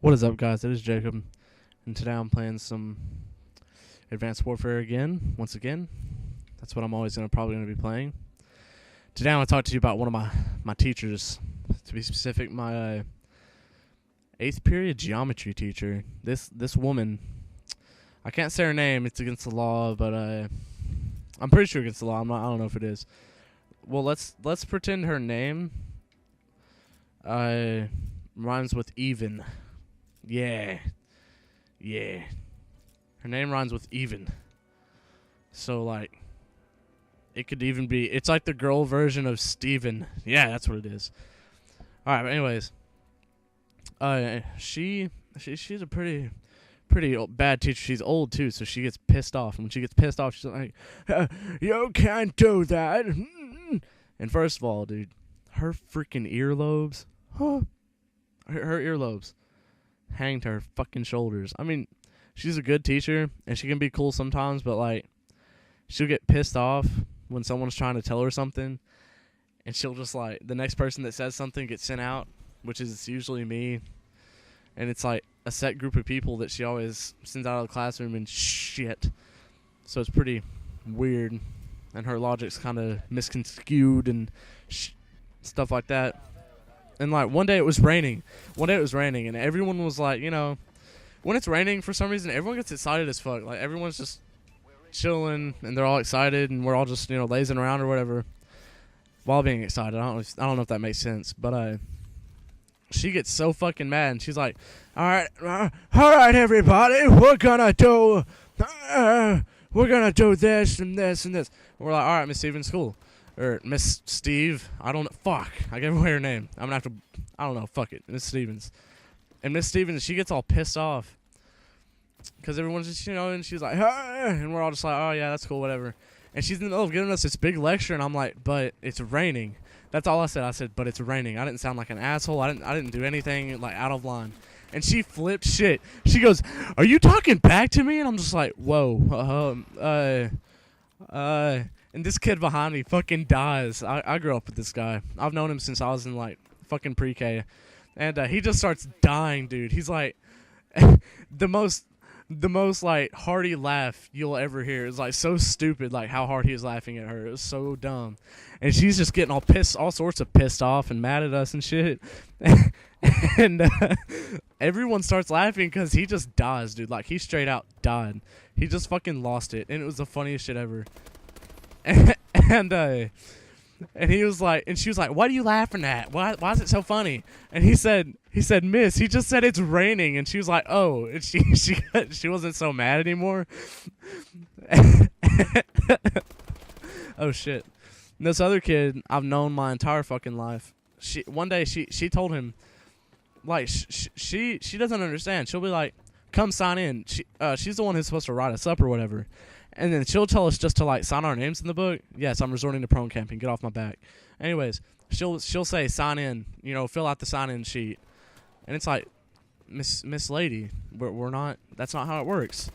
What is up, guys? It is Jacob, and today I'm playing some Advanced Warfare again. Once again, that's what I'm always probably gonna be playing. Today I'm gonna talk to you about one of my teachers. To be specific, my 8th period geometry teacher. This woman, I can't say her name. It's against the law, but I'm pretty sure against the law. I don't know if it is. Well, let's pretend her name rhymes with even. Yeah. Her name rhymes with even. So, like, it could even be, it's like the girl version of Steven. Yeah, that's what it is. Alright, but anyways. She's a pretty bad teacher. She's old, too, so she gets pissed off. And when she gets pissed off, she's like, you can't do that. And first of all, dude, her freaking earlobes, her earlobes hang to her fucking shoulders. I mean, she's a good teacher, and she can be cool sometimes, but, like, she'll get pissed off when someone's trying to tell her something, and she'll just, like, the next person that says something gets sent out, which is usually me, and it's, like, a set group of people that she always sends out of the classroom and shit. So it's pretty weird, and her logic's kind of misconstrued and stuff like that. And, like, one day it was raining, and everyone was, like, you know, when it's raining, for some reason, everyone gets excited as fuck. Like, everyone's just chilling, and they're all excited, and we're all just, you know, lazing around or whatever while being excited. I don't know if that makes sense, but, she gets so fucking mad, and she's like, all right, everybody, we're gonna do this and this and this. And we're like, all right, Miss Stevens, cool. Or Miss Steve, I don't know. Fuck, I gave away her name. I'm gonna have to, I don't know, fuck it, Miss Stevens. And Miss Stevens, she gets all pissed off because everyone's just, you know, and she's like, and we're all just like, oh yeah, that's cool, whatever. And she's in the middle of giving us this big lecture, and I'm like, but it's raining. That's all I said. I said, but it's raining. I didn't sound like an asshole. I didn't do anything like out of line. And she flipped shit. She goes, are you talking back to me? And I'm just like, whoa, and this kid behind me fucking dies. I grew up with this guy. I've known him since I was in, like, fucking pre-K. And he just starts dying, dude. He's like, the most, like, hearty laugh you'll ever hear. It's, like, so stupid, like, how hard he was laughing at her. It was so dumb. And she's just getting all sorts of pissed off and mad at us and shit. And everyone starts laughing because he just dies, dude. Like, he straight out died. He just fucking lost it. And it was the funniest shit ever. And he was like, and she was like, what are you laughing at? Why is it so funny? And he said, miss, he just said it's raining. And she was like, oh, and she wasn't so mad anymore. Oh shit. And this other kid I've known my entire fucking life. One day she told him, like, she doesn't understand. She'll be like, come sign in. She's the one who's supposed to write us up or whatever. And then she'll tell us just to, like, sign our names in the book. Yes, I'm resorting to prone camping. Get off my back. Anyways, she'll say sign in. You know, fill out the sign in sheet. And it's like, Miss Lady, we're not. That's not how it works.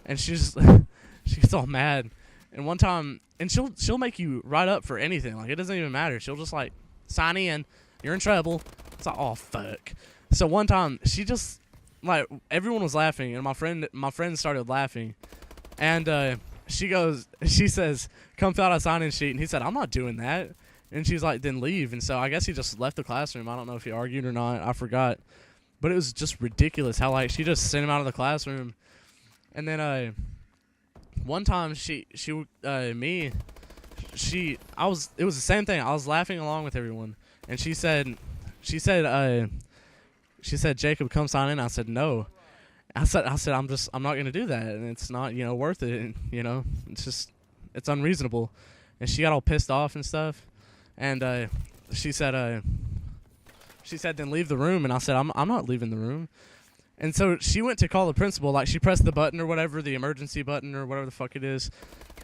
And she gets all mad. And one time, and she'll make you write up for anything. Like, it doesn't even matter. She'll just, like, sign in. You're in trouble. It's like, oh fuck. So one time she just, like, everyone was laughing, and my friend started laughing. And she says, come fill out a sign-in sheet. And he said, I'm not doing that. And she's like, then leave. And so I guess he just left the classroom. I don't know if he argued or not. I forgot. But it was just ridiculous how, like, she just sent him out of the classroom. And then one time it was the same thing. I was laughing along with everyone. And she said, Jacob, come sign in. I said, no. I said, I'm not gonna do that, and it's not, you know, worth it. And, you know, it's unreasonable. And she got all pissed off and stuff. And she said, then leave the room. And I said, I'm not leaving the room. And so she went to call the principal. Like, she pressed the button or whatever, the emergency button or whatever the fuck it is.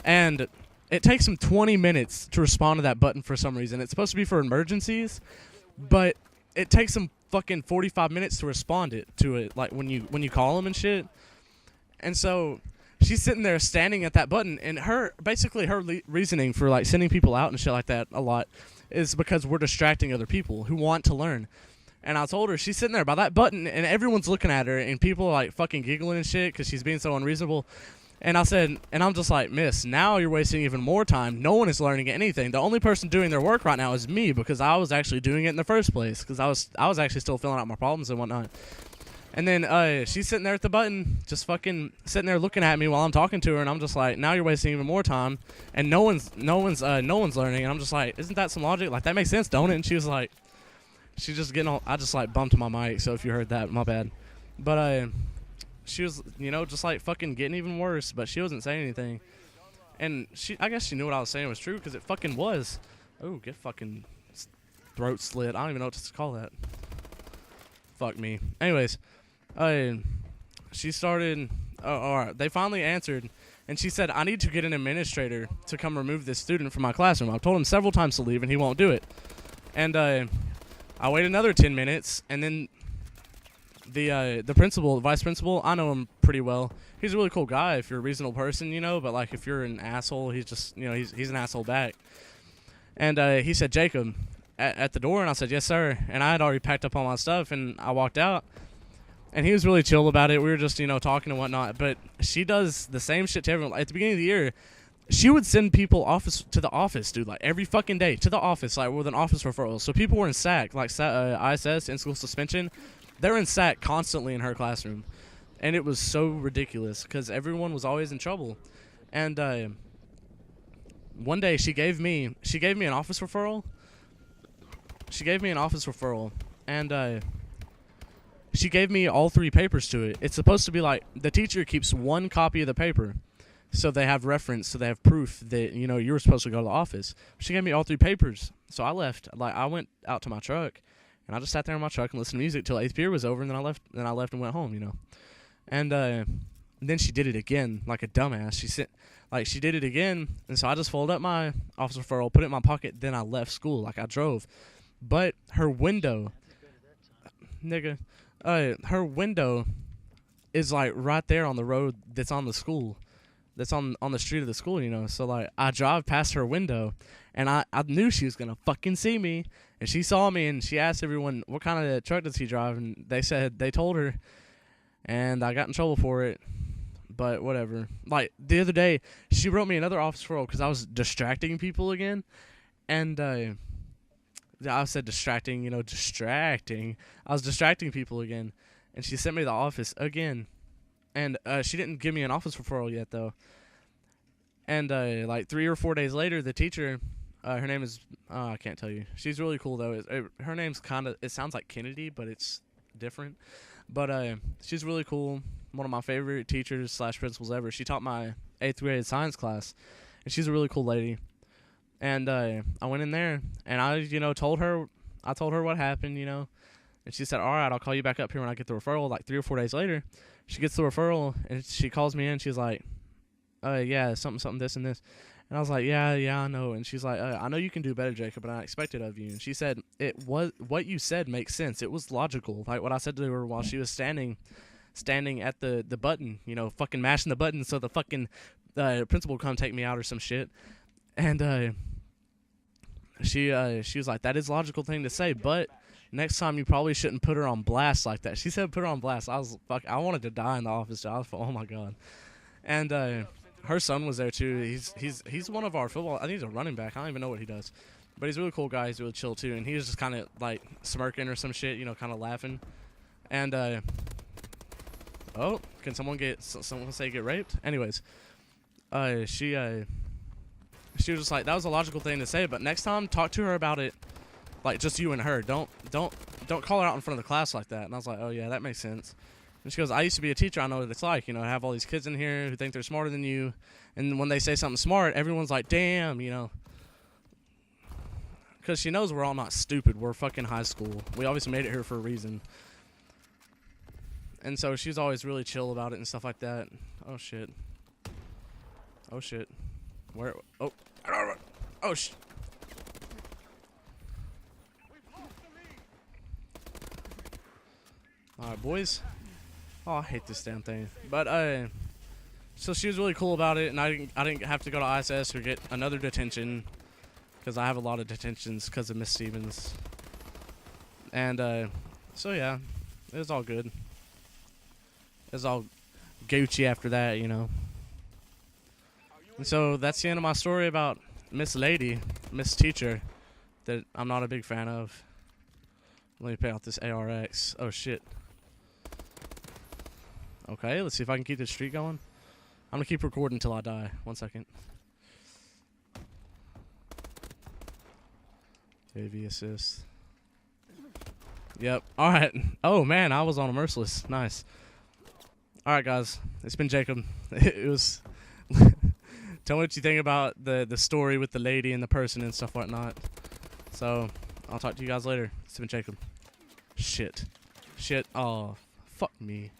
And it takes them 20 minutes to respond to that button for some reason. It's supposed to be for emergencies, but it takes them fucking 45 minutes to respond to it, like, when you call them and shit. And so she's sitting there standing at that button, and her reasoning for, like, sending people out and shit like that a lot is because we're distracting other people who want to learn. And I told her, she's sitting there by that button, and everyone's looking at her, and people are like fucking giggling and shit because she's being so unreasonable. And I said, and I'm just like, miss, now you're wasting even more time. No one is learning anything. The only person doing their work right now is me, because I was actually doing it in the first place, because I was actually still filling out my problems and whatnot. And then she's sitting there at the button, just fucking sitting there looking at me while I'm talking to her, and I'm just like, now you're wasting even more time, and no one's learning. And I'm just like, isn't that some logic? Like, that makes sense, don't it? And she was like, she's just getting all, I just like bumped my mic, so if you heard that, my bad. But she was, you know, just like fucking getting even worse, but she wasn't saying anything. And I guess she knew what I was saying was true, because it fucking was. Oh, get fucking throat slit. I don't even know what to call that. Fuck me. Anyways, she started, alright, they finally answered, and she said, I need to get an administrator to come remove this student from my classroom. I've told him several times to leave, and he won't do it. And I wait another 10 minutes, and then the principal, the vice principal, I know him pretty well. He's a really cool guy if you're a reasonable person, you know, but like if you're an asshole, he's just, you know, he's an asshole back. And he said, Jacob, at the door, and I said, yes, sir. And I had already packed up all my stuff, and I walked out. And he was really chill about it. We were just, you know, talking and whatnot. But she does the same shit to everyone. At the beginning of the year, she would send people to the office, dude, like every fucking day to the office, like with an office referral. So people were in SAC, like ISS, in-school suspension. They're in SAC constantly in her classroom. And it was so ridiculous because everyone was always in trouble. And one day she gave me an office referral. And she gave me all 3 papers to it. It's supposed to be like the teacher keeps 1 copy of the paper. So they have reference, so they have proof that, you know, you were supposed to go to the office. She gave me all 3 papers. So I left. Like, I went out to my truck, and I just sat there in my truck and listened to music till 8th period was over, and then I left and went home, you know. And then she did it again, like a dumbass. She did it again, and so I just folded up my office referral, put it in my pocket, then I left school, like I drove. But her window, her window is like right there on the road that's on the school. That's on the street of the school, you know. So, like, I drive past her window, and I knew she was going to fucking see me. And she saw me, and she asked everyone, what kind of truck does he drive? And they told her, and I got in trouble for it. But whatever. Like, the other day, she wrote me another office referral because I was distracting people again. And I said distracting, you know, distracting. I was distracting people again. And she sent me to the office again. And she didn't give me an office referral yet, though. And like 3 or 4 days later, the teacher, her name is, I can't tell you. She's really cool, though. Her name's kind of, it sounds like Kennedy, but it's different. But she's really cool. One of my favorite teachers / principals ever. She taught my 8th grade science class. And she's a really cool lady. And I went in there, and I, you know, told her what happened, you know. And she said, all right, I'll call you back up here when I get the referral. Like 3 or 4 days later, she gets the referral, and she calls me in. She's like, yeah, something, this and this. And I was like, yeah, I know. And she's like, I know you can do better, Jacob, but I expect it of you. And she said, what you said makes sense. It was logical. Like what I said to her while she was standing at the button, you know, fucking mashing the button so the fucking principal would come take me out or some shit. And she was like, that is a logical thing to say, but next time you probably shouldn't put her on blast like that. She said put her on blast. I wanted to die in the office. I was, oh my god. And her son was there too. He's one of our football. I think he's a running back. I don't even know what he does, but he's a really cool guy. He's really chill too. And he was just kind of like smirking or some shit, you know, kind of laughing. And oh, can someone say get raped? Anyways, she was just like, that was a logical thing to say, but next time talk to her about it. Like, just you and her. Don't call her out in front of the class like that. And I was like, oh, yeah, that makes sense. And she goes, I used to be a teacher. I know what it's like, you know, have all these kids in here who think they're smarter than you. And when they say something smart, everyone's like, damn, you know. Because she knows we're all not stupid. We're fucking high school. We obviously made it here for a reason. And so she's always really chill about it and stuff like that. Oh, shit. Oh, shit. Where? Oh. Oh, shit. Alright, boys. Oh, I hate this damn thing. But, so she was really cool about it, and I didn't have to go to ISS or get another detention, because I have a lot of detentions because of Miss Stevens. And, So yeah, it was all good. It was all Gucci after that, you know. And so that's the end of my story about Miss Lady, Miss Teacher, that I'm not a big fan of. Let me pay out this ARX. Oh shit. Okay, let's see if I can keep this streak going. I'm gonna keep recording until I die. 1 second. AV assist. Yep. Alright. Oh man, I was on a merciless. Nice. Alright guys, it's been Jacob. It was tell me what you think about the story with the lady and the person and stuff whatnot. So I'll talk to you guys later. It's been Jacob. Shit. Oh, fuck me.